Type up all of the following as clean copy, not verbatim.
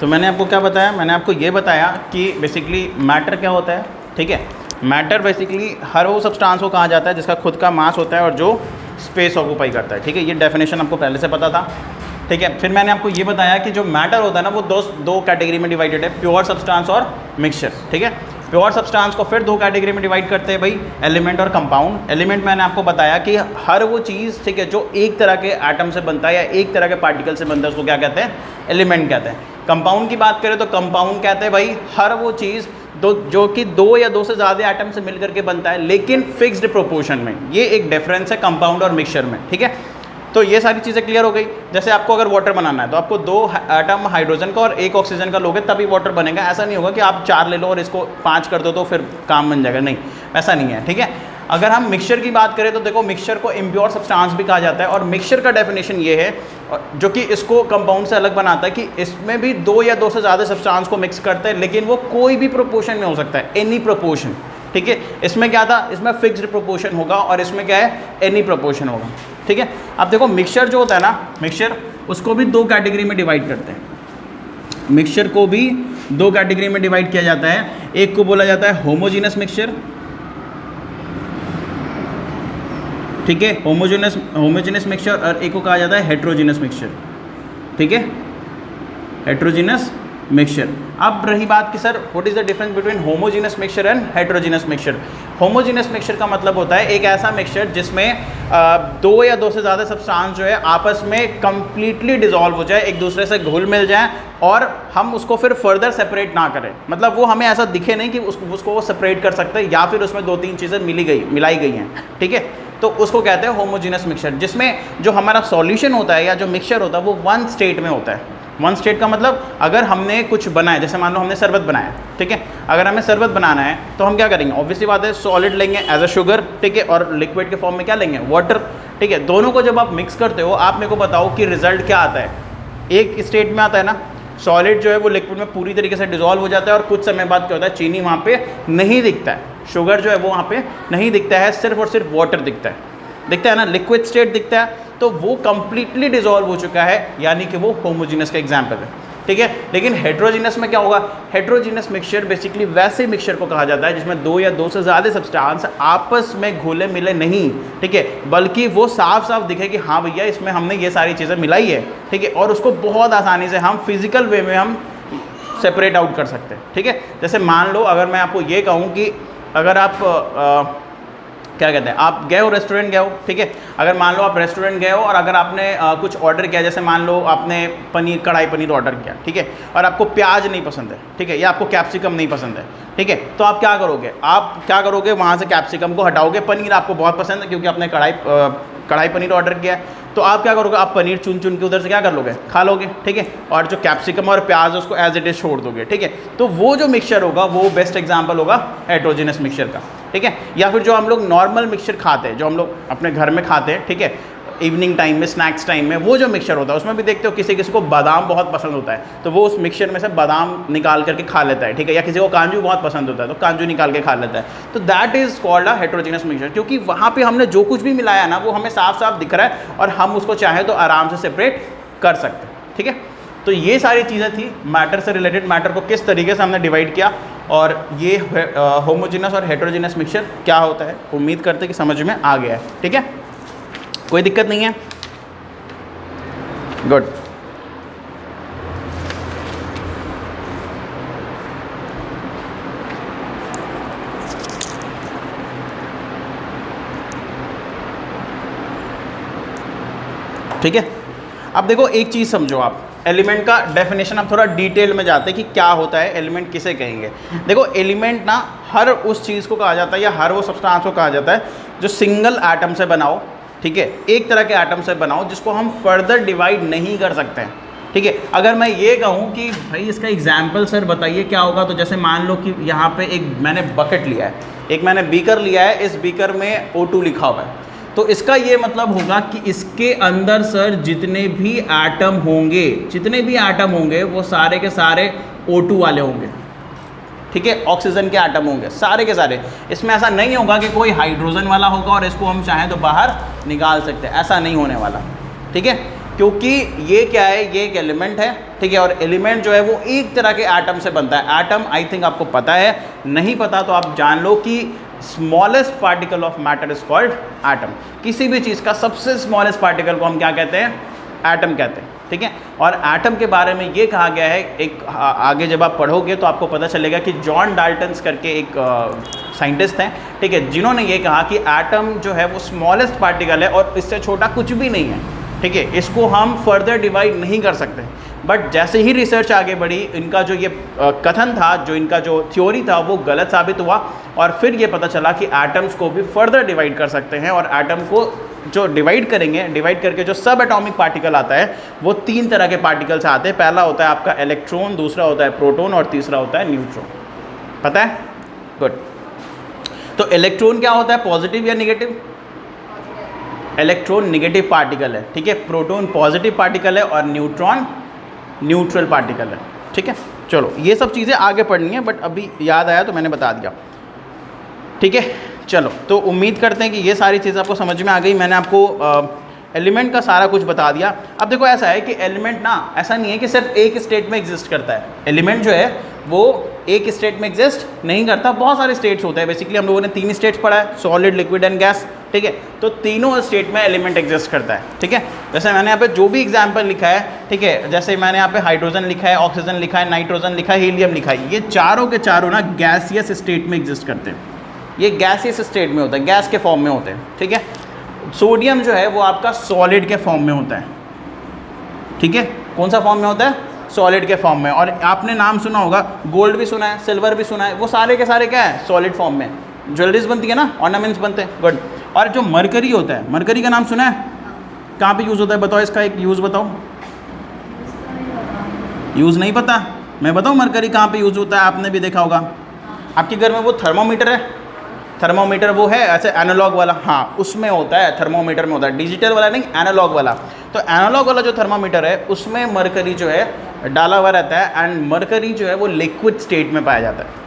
तो मैंने आपको क्या बताया, मैंने आपको ये बताया कि बेसिकली मैटर क्या होता है, ठीक है। मैटर बेसिकली हर वो सब्सटेंस को कहा जाता है जिसका खुद का मास होता है और जो स्पेस ऑक्यूपाई करता है, ठीक है। ये डेफिनेशन आपको पहले से पता था, ठीक है। फिर मैंने आपको ये बताया कि जो मैटर होता है ना वो दो कैटेगरी में डिवाइडेड है, प्योर सब्सटेंस और मिक्सचर, ठीक है। प्योर सब्सटेंस को फिर दो कैटेगरी में डिवाइड करते हैं भाई, एलिमेंट और कंपाउंड। एलिमेंट मैंने आपको बताया कि हर वो चीज़, ठीक है, जो एक तरह के एटम से बनता है या एक तरह के पार्टिकल से बनता है उसको क्या कहते हैं, एलिमेंट कहते हैं। कंपाउंड की बात करें तो कंपाउंड कहते हैं भाई हर वो चीज़ जो कि दो या दो से ज़्यादा एटम से मिलकर के बनता है लेकिन फिक्स्ड प्रोपोर्शन में। ये एक डिफरेंस है कंपाउंड और मिक्सचर में, ठीक है। तो ये सारी चीज़ें क्लियर हो गई। जैसे आपको अगर वाटर बनाना है तो आपको दो एटम हाइड्रोजन का और एक ऑक्सीजन का लोगे तभी वाटर बनेगा। ऐसा नहीं होगा कि आप 4 ले लो और इसको 5 कर दो तो फिर काम बन जाएगा, नहीं, ऐसा नहीं है, ठीक है। अगर हम मिक्सचर की बात करें तो देखो मिक्सचर को इम्प्योर सब्सटेंस भी कहा जाता है और मिक्सचर का डेफिनेशन ये है जो कि इसको कंपाउंड से अलग बनाता है कि इसमें भी दो या दो से ज़्यादा सब्सटेंस को मिक्स करते हैं लेकिन वो कोई भी प्रोपोर्शन में हो सकता है, एनी प्रोपोर्शन, ठीक है। इसमें क्या था, इसमें फिक्स्ड प्रोपोर्शन होगा और इसमें क्या है, एनी प्रोपोर्शन होगा, ठीक है। अब देखो मिक्सचर जो होता है ना, मिक्सचर उसको भी दो कैटेगरी में डिवाइड करते हैं। मिक्सचर को भी दो कैटेगरी में डिवाइड किया जाता है। एक को बोला जाता है होमोजीनस मिक्सचर, ठीक है, होमोजीनस मिक्सचर, और एक को कहा जाता है हेट्रोजीनस मिक्सचर, ठीक है, हेट्रोजीनस मिक्सचर। अब रही बात कि sir what is the difference between homogeneous mixture and heterogeneous mixture. Homogeneous mixture का मतलब होता है एक ऐसा मिक्सचर जिसमें दो या दो से ज़्यादा सब्सटेंस जो है आपस में कंप्लीटली डिसॉल्व हो जाए, एक दूसरे से घुल मिल जाए और हम उसको फिर फर्दर सेपरेट ना करें। मतलब वो हमें ऐसा दिखे नहीं कि उसको वो सेपरेट कर सकते हैं या फिर उसमें दो तीन चीज़ें मिलाई गई हैं, ठीक है। तो उसको कहते हैं होमोजीनस मिक्सचर, जिसमें जो हमारा सॉल्यूशन होता है या जो मिक्सचर होता है वो वन स्टेट में होता है। वन स्टेट का मतलब अगर हमने कुछ बनाया, जैसे मान लो हमने शरबत बनाया, ठीक है, अगर हमें शरबत बनाना है तो हम क्या करेंगे, ऑब्वियसली बात है सॉलिड लेंगे एज अ शुगर, ठीक है, और लिक्विड के फॉर्म में क्या लेंगे, वाटर, ठीक है। दोनों को जब आप मिक्स करते हो आप मेरे को बताओ कि रिजल्ट क्या आता है। एक स्टेट में आता है ना, सॉलिड जो है वो लिक्विड में पूरी तरीके से डिसॉल्व हो जाता है और कुछ समय बाद क्या होता है, चीनी वहाँ पे नहीं दिखता है, शुगर जो है वो वहाँ पे नहीं दिखता है, सिर्फ और सिर्फ वाटर दिखता है ना, लिक्विड स्टेट दिखता है, तो वो कंप्लीटली डिसॉल्व हो चुका है, यानी कि वो होमोजीनस का एग्जाम्पल है, ठीक है। लेकिन हेट्रोजीनस में क्या होगा, हेट्रोजीनस मिक्सचर बेसिकली वैसे मिक्सचर को कहा जाता है जिसमें दो या दो से ज़्यादा सब्सटेंस आपस में घुले मिले नहीं, ठीक है, बल्कि वो साफ साफ दिखे कि हाँ भैया इसमें हमने ये सारी चीज़ें मिलाई है, ठीक है, और उसको बहुत आसानी से हम फिजिकल वे में हम सेपरेट आउट कर सकते हैं, ठीक है। जैसे मान लो अगर मैं आपको ये कहूँ कि अगर आप क्या कहते हैं, आप गए हो रेस्टोरेंट गए हो, ठीक है, अगर मान लो आप रेस्टोरेंट गए हो और अगर आपने कुछ ऑर्डर किया, जैसे मान लो आपने कढ़ाई पनीर ऑर्डर किया, ठीक है, और आपको प्याज नहीं पसंद है, ठीक है, या आपको कैप्सिकम नहीं पसंद है, ठीक है, तो आप क्या करोगे, वहाँ से कैप्सिकम को हटाओगे, पनीर आपको बहुत पसंद है क्योंकि आपने कढ़ाई पनीर ऑर्डर किया है, तो आप क्या करोगे, आप पनीर चुन के उधर से क्या कर लोगे, खा लोगे, ठीक है, और जो कैप्सिकम और प्याज है उसको एज इट इज छोड़ दोगे, ठीक है। तो वो जो मिक्सचर होगा वो बेस्ट एग्जांपल होगा हेट्रोजीनस मिक्सचर का, ठीक है। या फिर जो हम लोग नॉर्मल मिक्सचर खाते हैं, जो हम लोग अपने घर में खाते हैं, ठीक है, इवनिंग टाइम में, स्नैक्स टाइम में, वो जो मिक्सचर होता है उसमें भी देखते हो किसी किसी को बादाम बहुत पसंद होता है तो वो उस मिक्सचर में से बादाम निकाल करके खा लेता है, ठीक है, या किसी को काजू बहुत पसंद होता है तो काजू निकाल के खा लेता है। तो that is called a heterogeneous mixture, क्योंकि वहाँ पे हमने जो कुछ भी मिलाया ना वो हमें साफ साफ दिख रहा है और हम उसको चाहे तो आराम से सेपरेट कर सकते हैं, ठीक है। तो ये सारी चीज़ें थी मैटर से रिलेटेड, मैटर को किस तरीके से हमने डिवाइड किया और ये होमोजीनस और हेट्रोजीनस मिक्सचर क्या होता है। उम्मीद करते कि समझ में आ गया है, ठीक है, कोई दिक्कत नहीं है, गुड। ठीक है, अब देखो एक चीज़ समझो, आप एलिमेंट का डेफिनेशन आप थोड़ा डिटेल में जाते हैं कि क्या होता है एलिमेंट, किसे कहेंगे। देखो एलिमेंट ना हर उस चीज़ को कहा जाता है या हर वो सब्सटेंस को कहा जाता है जो सिंगल एटम से बनाओ, ठीक है, एक तरह के एटम से बनाओ जिसको हम फर्दर डिवाइड नहीं कर सकते हैं, ठीक है। अगर मैं ये कहूँ कि भाई इसका एग्जाम्पल सर बताइए क्या होगा, तो जैसे मान लो कि यहाँ पे एक मैंने बकेट लिया है, एक मैंने बीकर लिया है, इस बीकर में O2 लिखा हुआ है, तो इसका ये मतलब होगा कि इसके अंदर सर जितने भी एटम होंगे वो सारे के सारे O2 वाले होंगे, ठीक है, ऑक्सीजन के एटम होंगे सारे के सारे। इसमें ऐसा नहीं होगा कि कोई हाइड्रोजन वाला होगा और इसको हम चाहें तो बाहर निकाल सकते हैं, ऐसा नहीं होने वाला, ठीक है। क्योंकि ये क्या है, ये एक एलिमेंट है, ठीक है, और एलिमेंट जो है वो एक तरह के एटम से बनता है। एटम आई थिंक आपको पता है, नहीं पता तो आप जान लो कि smallest particle of matter is called atom. किसी भी चीज़ का सबसे स्मॉलेस्ट पार्टिकल को हम क्या कहते हैं, एटम कहते हैं, ठीक है। और एटम के बारे में ये कहा गया है, एक आगे जब आप पढ़ोगे तो आपको पता चलेगा कि जॉन डाल्टन्स करके एक साइंटिस्ट हैं, ठीक है, जिन्होंने ये कहा कि एटम जो है वो स्मॉलेस्ट पार्टिकल है और इससे छोटा कुछ भी नहीं है, ठीक है, इसको हम फर्दर डिवाइड नहीं कर सकते। बट जैसे ही रिसर्च आगे बढ़ी, इनका जो ये कथन था, जो इनका जो थ्योरी था, वो गलत साबित हुआ और फिर ये पता चला कि एटम्स को भी फर्दर डिवाइड कर सकते हैं। और एटम को जो डिवाइड करेंगे, डिवाइड करके जो सब एटॉमिक पार्टिकल आता है वो 3 तरह के पार्टिकल से आते हैं। पहला होता है आपका इलेक्ट्रॉन, दूसरा होता है प्रोटॉन और तीसरा होता है न्यूट्रॉन। पता है? गुड। तो इलेक्ट्रॉन क्या होता है, पॉजिटिव या निगेटिव? इलेक्ट्रॉन निगेटिव पार्टिकल है, ठीक है। प्रोटॉन पॉजिटिव पार्टिकल है और न्यूट्रॉन न्यूट्रल पार्टिकल है, ठीक है। चलो ये सब चीज़ें आगे पढ़नी है, बट अभी याद आया तो मैंने बता दिया, ठीक है। चलो तो उम्मीद करते हैं कि ये सारी चीज़ें आपको समझ में आ गई। मैंने आपको एलिमेंट का सारा कुछ बता दिया। अब देखो ऐसा है कि एलिमेंट ना, ऐसा नहीं है कि सिर्फ एक स्टेट में एग्जिस्ट करता है। एलिमेंट जो है वो एक स्टेट में एग्जिस्ट नहीं करता, बहुत सारे स्टेट्स होते हैं। बेसिकली हम लोगों ने 3 स्टेट्स पढ़ा है, सॉलिड, लिक्विड एंड गैस, ठीक है। तो तीनों स्टेट में एलिमेंट एग्जिस्ट करता है, ठीक है। जैसे मैंने यहाँ पे जो भी एग्जाम्पल लिखा है, ठीक है, जैसे मैंने यहाँ पे हाइड्रोजन लिखा है, ऑक्सीजन लिखा है, नाइट्रोजन लिखा है, हीलियम लिखा है, ये चारों के चारों ना गैसियस स्टेट में एग्जिस्ट करते हैं। ये गैसियस स्टेट में होता है, गैस के फॉर्म में होते हैं, ठीक है। सोडियम जो है वो आपका सॉलिड के फॉर्म में होता है, ठीक है। कौन सा फॉर्म में होता है? सॉलिड के फॉर्म में। और आपने नाम सुना होगा, गोल्ड भी सुना है, सिल्वर भी सुना है, वो सारे के सारे क्या है? सॉलिड फॉर्म में। ज्वेलरीज बनती है ना, ऑर्नामेंट्स बनते हैं, गुड। और जो मरकरी होता है, मरकरी का नाम सुना है? कहाँ पे यूज़ होता है, बताओ इसका एक यूज़ बताओ। यूज़ नहीं पता? मैं बताऊँ मरकरी कहाँ पे यूज़ होता है, आपने भी देखा होगा। आपके घर में वो थर्मोमीटर है, थर्मोमीटर वो है ऐसे एनालॉग वाला, हाँ उसमें होता है, थर्मोमीटर में होता है, डिजिटल वाला नहीं, एनालॉग वाला। तो एनालॉग वाला जो थर्मोमीटर है उसमें मरकरी जो है डाला हुआ रहता है, एंड मरकरी जो है वो लिक्विड स्टेट में पाया जाता है।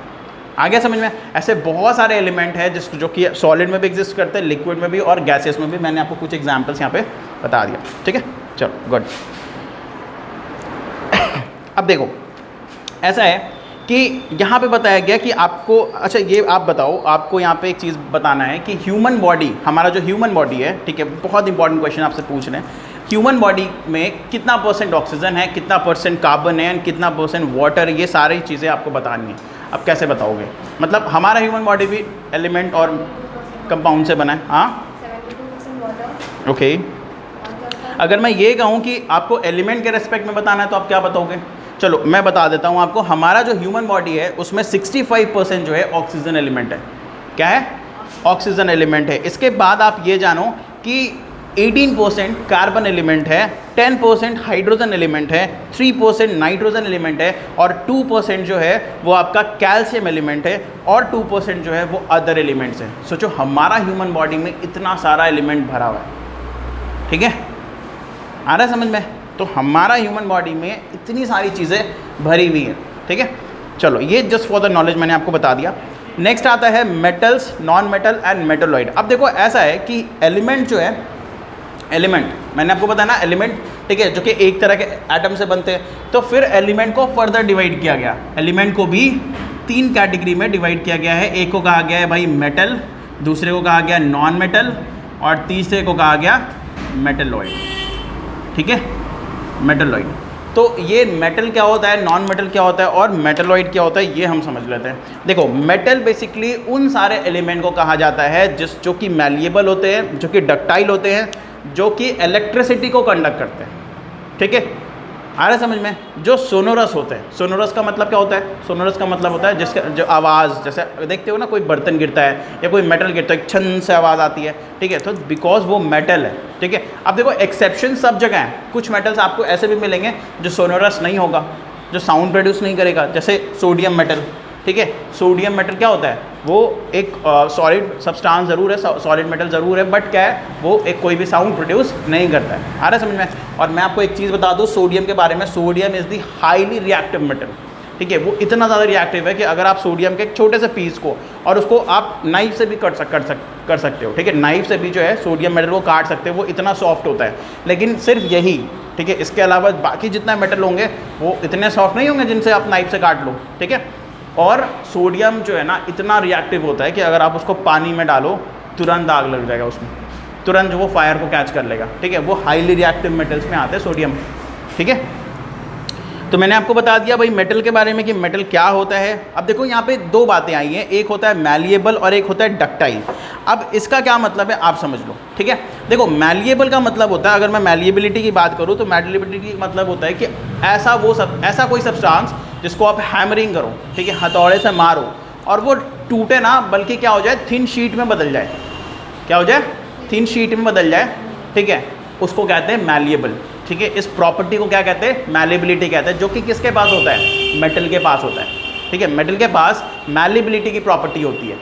आगे समझ में? ऐसे बहुत सारे एलिमेंट हैं जो कि सॉलिड में भी एग्जिस्ट करते हैं, लिक्विड में भी और गैसेस में भी। मैंने आपको कुछ एग्जाम्पल्स यहाँ पे बता दिया, ठीक है। चलो गुड। अब देखो ऐसा है कि यहाँ पे बताया गया कि आपको, अच्छा ये आप बताओ, आपको यहाँ पे एक चीज़ बताना है कि ह्यूमन बॉडी, हमारा जो ह्यूमन बॉडी है, ठीक है, बहुत इंपॉर्टेंट क्वेश्चन आपसे पूछ रहे हैं। ह्यूमन बॉडी में कितना % ऑक्सीजन है, कितना % कार्बन है, कितना % वाटर, ये सारी चीज़ें आपको बतानी है। अब कैसे बताओगे? मतलब हमारा ह्यूमन बॉडी भी एलिमेंट और कंपाउंड से बना है, हाँ, 72% वाटर। ओके। अगर मैं ये कहूँ कि आपको एलिमेंट के रेस्पेक्ट में बताना है तो आप क्या बताओगे? चलो मैं बता देता हूँ आपको। हमारा जो ह्यूमन बॉडी है उसमें 65% जो है ऑक्सीजन एलिमेंट है। क्या है? ऑक्सीजन एलिमेंट है। इसके बाद आप ये जानो कि 18% कार्बन एलिमेंट है, 10% हाइड्रोजन एलिमेंट है, 3% नाइट्रोजन एलिमेंट है और 2% जो है वो आपका कैल्शियम एलिमेंट है और 2% जो है वो अदर एलिमेंट्स हैं। सोचो हमारा ह्यूमन बॉडी में इतना सारा एलिमेंट भरा हुआ है, ठीक है, आ रहा है समझ में? तो हमारा ह्यूमन बॉडी में इतनी सारी चीज़ें भरी हुई हैं, ठीक है। चलो ये जस्ट फॉर द नॉलेज मैंने आपको बता दिया। नेक्स्ट आता है metals, non metal and metalloid. अब देखो ऐसा है कि एलिमेंट जो है, एलिमेंट मैंने आपको बताया ना, एलिमेंट, ठीक है, जो कि एक तरह के एटम से बनते हैं। तो फिर एलिमेंट को फर्दर डिवाइड किया गया। एलिमेंट को भी 3 कैटेगरी में डिवाइड किया गया है। एक को कहा गया है भाई मेटल, दूसरे को कहा गया नॉन मेटल और तीसरे को कहा गया मेटलॉइड, ठीक है, मेटलॉइड। तो ये मेटल क्या होता है, नॉन मेटल क्या होता है और मेटलॉइड क्या होता है, ये हम समझ लेते हैं। देखो मेटल बेसिकली उन सारे एलिमेंट को कहा जाता है जो कि मैलिएबल होते हैं, जो कि डक्टाइल होते हैं, जो कि इलेक्ट्रिसिटी को कंडक्ट करते हैं, ठीक है, आ रहा है समझ में? जो सोनोरस होते हैं। सोनोरस का मतलब क्या होता है? सोनोरस का मतलब होता है जिसका जो आवाज़, जैसे देखते हो ना कोई बर्तन गिरता है या कोई मेटल गिरता है, एक छन से आवाज़ आती है, ठीक है, तो बिकॉज वो मेटल है, ठीक है। अब देखो एक्सेप्शन सब जगह हैं। कुछ मेटल्स आपको ऐसे भी मिलेंगे जो सोनोरस नहीं होगा, जो साउंड प्रोड्यूस नहीं करेगा, जैसे सोडियम मेटल, ठीक है। सोडियम मेटल क्या होता है? वो एक सॉलिड सब्सटेंस ज़रूर है, सॉलिड मेटल ज़रूर है, बट क्या है, वो एक कोई भी साउंड प्रोड्यूस नहीं करता है। आ रहा है समझ में? और मैं आपको एक चीज़ बता दूँ सोडियम के बारे में, sodium is the highly reactive metal. ठीक है, वो इतना ज़्यादा रिएक्टिव है कि अगर आप सोडियम के एक छोटे से पीस को और उसको आप नाइफ से भी कर सकते हो, ठीक है, नाइफ से भी जो है सोडियम मेटल को काट सकते हो, वो इतना सॉफ्ट होता है। लेकिन सिर्फ यही, ठीक है, इसके अलावा बाकी जितना मेटल होंगे वो इतने सॉफ्ट नहीं होंगे जिनसे आप नाइफ से काट लो, ठीक है। और सोडियम जो है ना इतना रिएक्टिव होता है कि अगर आप उसको पानी में डालो तुरंत आग लग जाएगा उसमें, तुरंत जो वो फायर को कैच कर लेगा, ठीक है। वो हाईली रिएक्टिव मेटल्स में आते हैं सोडियम, ठीक है। तो मैंने आपको बता दिया भाई मेटल के बारे में कि मेटल क्या होता है। अब देखो यहाँ पे दो बातें आई हैं, एक होता है मैलिएबल और एक होता है डक्टाइल। अब इसका क्या मतलब है आप समझ लो, ठीक है। देखो मैलिएबल का मतलब होता है, अगर मैं मैलिएबिलिटी की बात करूँ तो मैलिएबिलिटी का मतलब होता है कि ऐसा कोई सब्सटेंस जिसको आप हैमरिंग करो, ठीक है, हथौड़े से मारो और वो टूटे ना, बल्कि क्या हो जाए, थिन शीट में बदल जाए। क्या हो जाए? थिन शीट में बदल जाए, ठीक है, उसको कहते हैं मैलिएबल, ठीक है। इस प्रॉपर्टी को क्या कहते हैं? मैलिएबिलिटी कहते हैं, जो कि किसके पास होता है? मेटल के पास होता है, ठीक है। मेटल के पास मैलिएबिलिटी की प्रॉपर्टी होती है।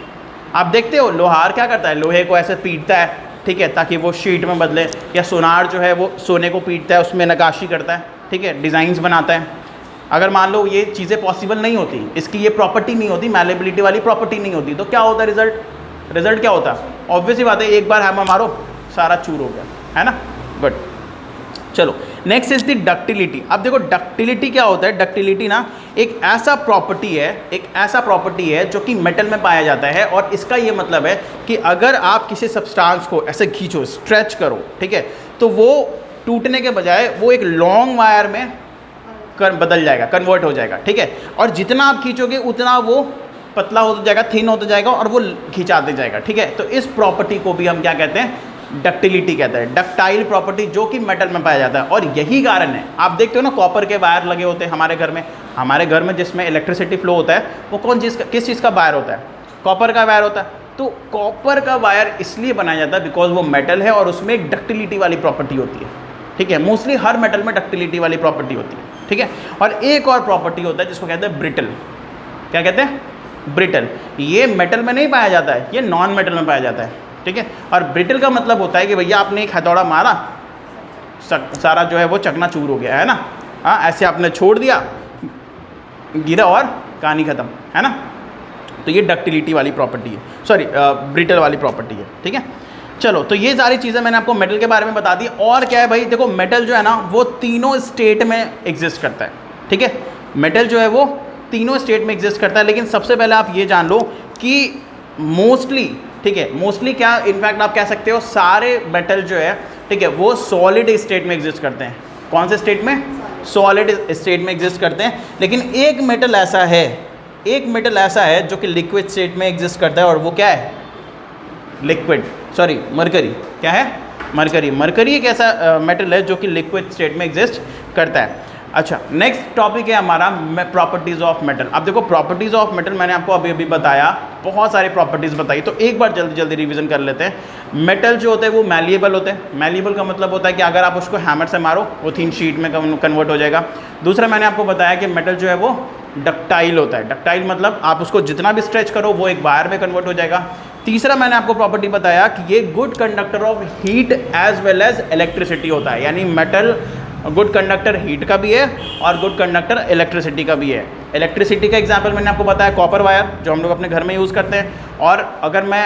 आप देखते हो लोहार क्या करता है, लोहे को ऐसे पीटता है, ठीक है, ताकि वो शीट में बदले, या सोनार जो है वो सोने को पीटता है, उसमें नक्काशी करता है, ठीक है, डिज़ाइंस बनाता है। अगर मान लो ये चीज़ें पॉसिबल नहीं होती, इसकी ये प्रॉपर्टी नहीं होती, मैलिएबिलिटी वाली प्रॉपर्टी नहीं होती, तो क्या होता है रिजल्ट क्या होता है? ऑब्वियस ही बात है, एक बार हैमर मारो सारा चूर हो गया, है ना। गुड, चलो नेक्स्ट इज द डक्टिलिटी। अब देखो डक्टिलिटी क्या होता है? डक्टिलिटी ना एक ऐसा प्रॉपर्टी है जो कि मेटल में पाया जाता है, और इसका ये मतलब है कि अगर आप किसी सब्सटेंस को ऐसे खींचो, स्ट्रेच करो, ठीक है, तो वो टूटने के बजाय वो एक लॉन्ग वायर में बदल जाएगा, कन्वर्ट हो जाएगा, ठीक है। और जितना आप खींचोगे उतना वो पतला होता जाएगा, थिन होता जाएगा और वो खिंचाते जाएगा, ठीक है। तो इस प्रॉपर्टी को भी हम क्या कहते हैं? डक्टिलिटी कहते हैं, डक्टाइल प्रॉपर्टी, जो कि मेटल में पाया जाता है। और यही कारण है, आप देखते हो ना कॉपर के वायर लगे होते हैं हमारे घर में जिसमें इलेक्ट्रिसिटी फ्लो होता है, वो किस चीज़ का वायर होता है? कॉपर का वायर होता है। तो कॉपर का वायर इसलिए बनाया जाता है बिकॉज वो मेटल है और उसमें एक डक्टिलिटी वाली प्रॉपर्टी होती है, ठीक है। मोस्टली हर मेटल में डक्टिलिटी वाली प्रॉपर्टी होती है, ठीक है। और एक और प्रॉपर्टी होता है जिसको कहते हैं ब्रिटल। क्या कहते हैं? ब्रिटल। ये मेटल में नहीं पाया जाता है, ये नॉन मेटल में पाया जाता है, ठीक है। और ब्रिटल का मतलब होता है कि भैया आपने एक हथौड़ा मारा, सारा जो है वो चकनाचूर हो गया, है ना। हाँ, ऐसे आपने छोड़ दिया, गिरा और कहानी ख़त्म, है ना। तो ये डक्टिलिटी वाली प्रॉपर्टी है, सॉरी ब्रिटल वाली प्रॉपर्टी है, ठीक है। चलो, तो ये सारी चीज़ें मैंने आपको मेटल के बारे में बता दी। और क्या है भाई, देखो मेटल जो है ना वो तीनों स्टेट में एग्जिस्ट करता है, ठीक है। मेटल जो है वो तीनों स्टेट में एग्जिस्ट करता है। लेकिन सबसे पहले आप ये जान लो कि मोस्टली, ठीक है, मोस्टली क्या, इनफैक्ट आप कह सकते हो सारे मेटल जो है, ठीक है, वो सॉलिड स्टेट में एग्जिस्ट करते हैं। कौन से स्टेट में? सॉलिड स्टेट में एग्जिस्ट करते हैं। लेकिन एक मेटल ऐसा है जो कि लिक्विड स्टेट में एग्जिस्ट करता है, और वो क्या है? मरकरी। क्या है? मरकरी एक ऐसा मेटल है जो कि लिक्विड स्टेट में एग्जिस्ट करता है। अच्छा, नेक्स्ट टॉपिक है हमारा प्रॉपर्टीज़ ऑफ मेटल। अब देखो प्रॉपर्टीज़ ऑफ मेटल मैंने आपको अभी बताया, बहुत सारी प्रॉपर्टीज़ बताई, तो एक बार जल्दी रिवीजन कर लेते हैं। मेटल जो होते हैं वो मैलिएबल होते हैं। मैलिएबल का मतलब होता है कि अगर आप उसको हैमर से मारो वो थिन शीट में कन्वर्ट हो जाएगा। दूसरा मैंने आपको बताया कि मेटल जो है वो डक्टाइल होता है। डक्टाइल मतलब आप उसको जितना भी स्ट्रेच करो वो एक वायर में कन्वर्ट हो जाएगा। तीसरा मैंने आपको प्रॉपर्टी बताया कि ये good conductor of heat as well as electricity होता है, यानी मेटल गुड कंडक्टर हीट का भी है और गुड कंडक्टर इलेक्ट्रिसिटी का भी है। इलेक्ट्रिसिटी का एग्जांपल मैंने आपको बताया कॉपर वायर, जो हम लोग अपने घर में यूज़ करते हैं। और अगर मैं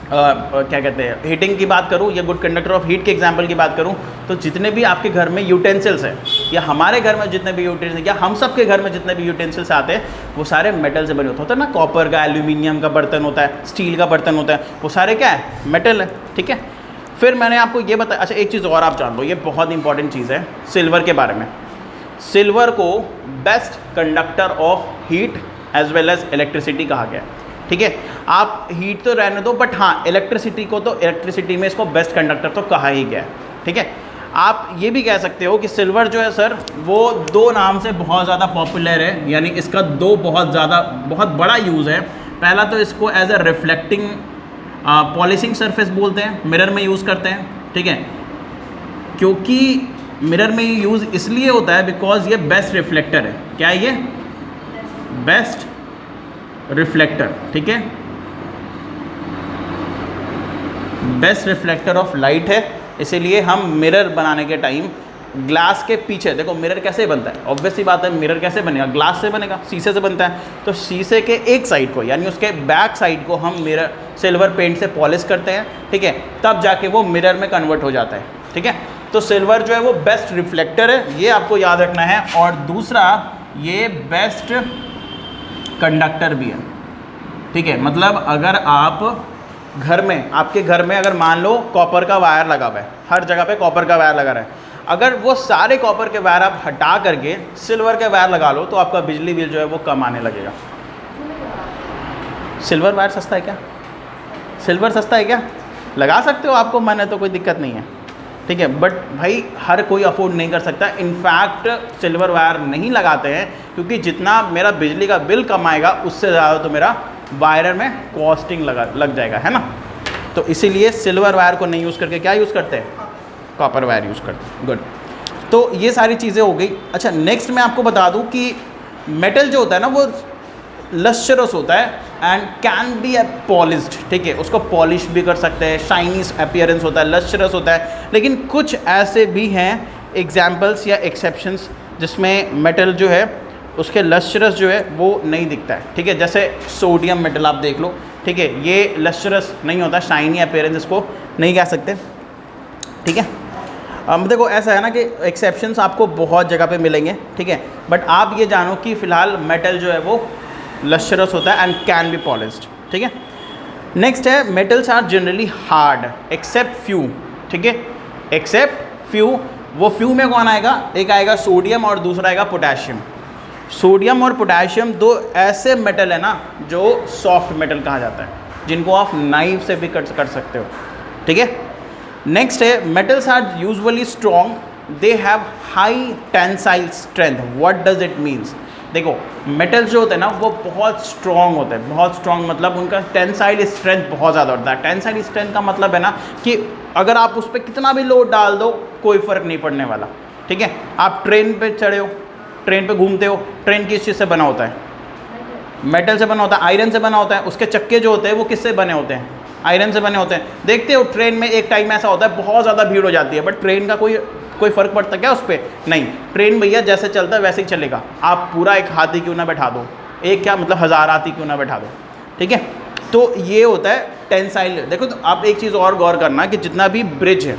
क्या कहते हैं, हीटिंग की बात करूँ या गुड कंडक्टर ऑफ हीट के एग्जांपल की बात करूँ, तो जितने भी आपके घर में यूटेंसिल्स हैं, या हमारे घर में जितने भी यूटेंसिल्स, या हम सब के घर में जितने भी यूटेंसिल्स आते हैं, वो सारे मेटल से बने होते हैं ना। कॉपर का, एल्यूमिनियम का बर्तन होता है, स्टील का बर्तन होता है, वो सारे क्या है? मेटल है, ठीक है। फिर मैंने आपको ये बताया, अच्छा एक चीज़ और आप जान लो, ये बहुत इंपॉर्टेंट चीज़ है, सिल्वर के बारे में। सिल्वर को best conductor of heat as well as electricity कहा गया है, ठीक है। आप हीट तो रहने दो, बट हाँ इलेक्ट्रिसिटी में इसको बेस्ट कंडक्टर तो कहा ही गया है, ठीक है। आप ये भी कह सकते हो कि सिल्वर जो है सर वो दो नाम से बहुत ज़्यादा पॉपुलर है, यानी इसका बहुत बड़ा यूज़ है। पहला तो इसको as a reflecting polishing surface बोलते हैं, मिरर में यूज़ करते हैं, ठीक है। क्योंकि मिरर में यूज़ इसलिए होता है बिकॉज ये बेस्ट रिफ्लेक्टर है। क्या है ये? बेस्ट रिफ्लेक्टर, ठीक है, बेस्ट रिफ्लेक्टर ऑफ लाइट है। इसीलिए हम मिरर बनाने के टाइम ग्लास के पीछे देखो मिरर कैसे बनता है, ऑब्वियसली बात है मिरर कैसे बनेगा, ग्लास से बनेगा, शीशे से बनता है। तो शीशे के एक साइड को यानी उसके बैक साइड को हम मिरर सिल्वर पेंट से पॉलिश करते हैं, ठीक है, तब जाके वो मिरर में कन्वर्ट हो जाता है, ठीक है। तो सिल्वर जो है वो बेस्ट रिफ्लेक्टर है, ये आपको याद रखना है। और दूसरा ये बेस्ट कंडक्टर भी है, ठीक है। मतलब अगर आप घर में, आपके घर में अगर मान लो कॉपर का वायर लगा हुआ है, हर जगह पे कॉपर का वायर लगा रहा है, अगर वो सारे कॉपर के वायर आप हटा करके सिल्वर के वायर लगा लो तो आपका बिजली बिल जो है वो कम आने लगेगा। सिल्वर वायर सस्ता है क्या? सिल्वर सस्ता है क्या? लगा सकते हो, आपको मन है तो कोई दिक्कत नहीं है, ठीक है। बट भाई हर कोई अफोर्ड नहीं कर सकता। इनफैक्ट सिल्वर वायर नहीं लगाते हैं क्योंकि जितना मेरा बिजली का बिल कम आएगा उससे ज़्यादा तो मेरा वायर में कॉस्टिंग लग जाएगा, है ना। तो इसीलिए सिल्वर वायर को नहीं यूज़ करके क्या यूज़ करते हैं? कॉपर वायर यूज़ करते हैं। गुड, तो ये सारी चीज़ें हो गई। अच्छा, नेक्स्ट मैं आपको बता दूं कि मेटल जो होता है ना वो लस्चरस होता है एंड कैन बी पॉलिश्ड, ठीक है, उसको पॉलिश भी कर सकते हैं, शाइनी अपीयरेंस होता है, लस्चरस होता है। लेकिन कुछ ऐसे भी हैं एग्जाम्पल्स या एक्सेप्शंस जिसमें मेटल जो है उसके लस्चरस जो है वो नहीं दिखता है, ठीक है। जैसे सोडियम मेटल आप देख लो, ठीक है, ये लस्चरस नहीं होता, शाइनी अपीयरेंस इसको नहीं कह सकते, ठीक है। देखो ऐसा है ना कि एक्सेप्शंस आपको बहुत जगह पे मिलेंगे, ठीक है, बट आप ये जानो कि फ़िलहाल मेटल जो है वो लस्चरस होता है एंड कैन बी पॉलिश्ड, ठीक है। नेक्स्ट है metals are generally hard except few, ठीक है, एक्सेप्ट फ्यू। वो फ्यू में कौन आएगा? एक आएगा सोडियम और दूसरा आएगा पोटेशियम। सोडियम और पोटेशियम दो ऐसे मेटल है ना जो सॉफ्ट मेटल कहा जाता है, जिनको आप नाइफ से भी कट कर सकते हो, ठीक है। नेक्स्ट है metals are usually strong, they have high tensile strength. What does it means? देखो मेटल्स जो होते हैं ना वो बहुत स्ट्रॉन्ग होते हैं, बहुत स्ट्रॉन्ग मतलब उनका टेंसाइल स्ट्रेंथ बहुत ज़्यादा होता है। टेंसाइल स्ट्रेंथ का मतलब है ना कि अगर आप उस पर कितना भी लोड डाल दो कोई फ़र्क नहीं पड़ने वाला, ठीक है। आप ट्रेन पे चढ़े हो, ट्रेन पे घूमते हो, ट्रेन किस चीज़ से बना होता है? मेटल से बना होता है, आयरन से बना होता है। उसके चक्के जो होते हैं वो किससे बने होते हैं? आयरन से बने होते हैं। देखते हो ट्रेन में एक टाइम ऐसा होता है बहुत ज़्यादा भीड़ हो जाती है, बट ट्रेन का कोई फ़र्क पड़ता क्या उस पर? नहीं, ट्रेन भैया जैसे चलता है वैसे ही चलेगा। आप पूरा एक हाथी क्यों ना बैठा दो, एक क्या मतलब 1000 हाथी क्यों ना बैठा दो, ठीक है। तो ये होता है टेंसाइल। देखो तो आप एक चीज़ और गौर करना कि जितना भी ब्रिज है,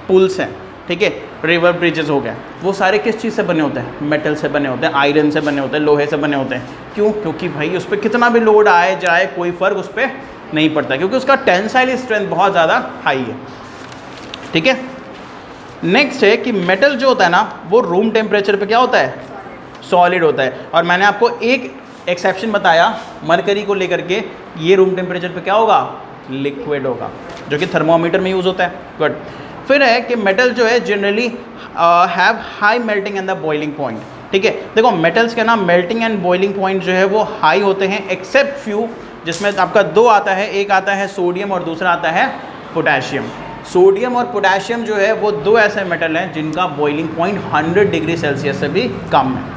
पुल्स हैं, ठीक है, रिवर ब्रिजेस हो गए, वो सारे किस चीज़ से बने होते हैं? मेटल से बने होते हैं, आयरन से बने होते हैं, लोहे से बने होते हैं। क्यों? क्योंकि भाई उस पर कितना भी लोड आए जाए कोई फ़र्क उस पर नहीं पड़ता, क्योंकि उसका टेंसाइल स्ट्रेंथ बहुत ज़्यादा हाई है, ठीक है। नेक्स्ट है कि मेटल जो होता है ना वो रूम टेम्परेचर पे क्या होता है? सॉलिड होता है। और मैंने आपको एक एक्सेप्शन बताया मरकरी को लेकर के, ये रूम टेम्परेचर पे क्या होगा? लिक्विड होगा, जो कि थर्मोमीटर में यूज़ होता है। गुड। फिर है कि मेटल जो है generally have high melting and the boiling point, ठीक है। देखो मेटल्स के ना मेल्टिंग एंड बॉइलिंग पॉइंट जो है वो हाई होते हैं एक्सेप्ट फ्यू, जिसमें आपका दो आता है, एक आता है सोडियम और दूसरा आता है पोटेशियम। सोडियम और पोटेशियम जो है वो दो ऐसे मेटल हैं जिनका बॉइलिंग पॉइंट 100 डिग्री सेल्सियस से भी कम है।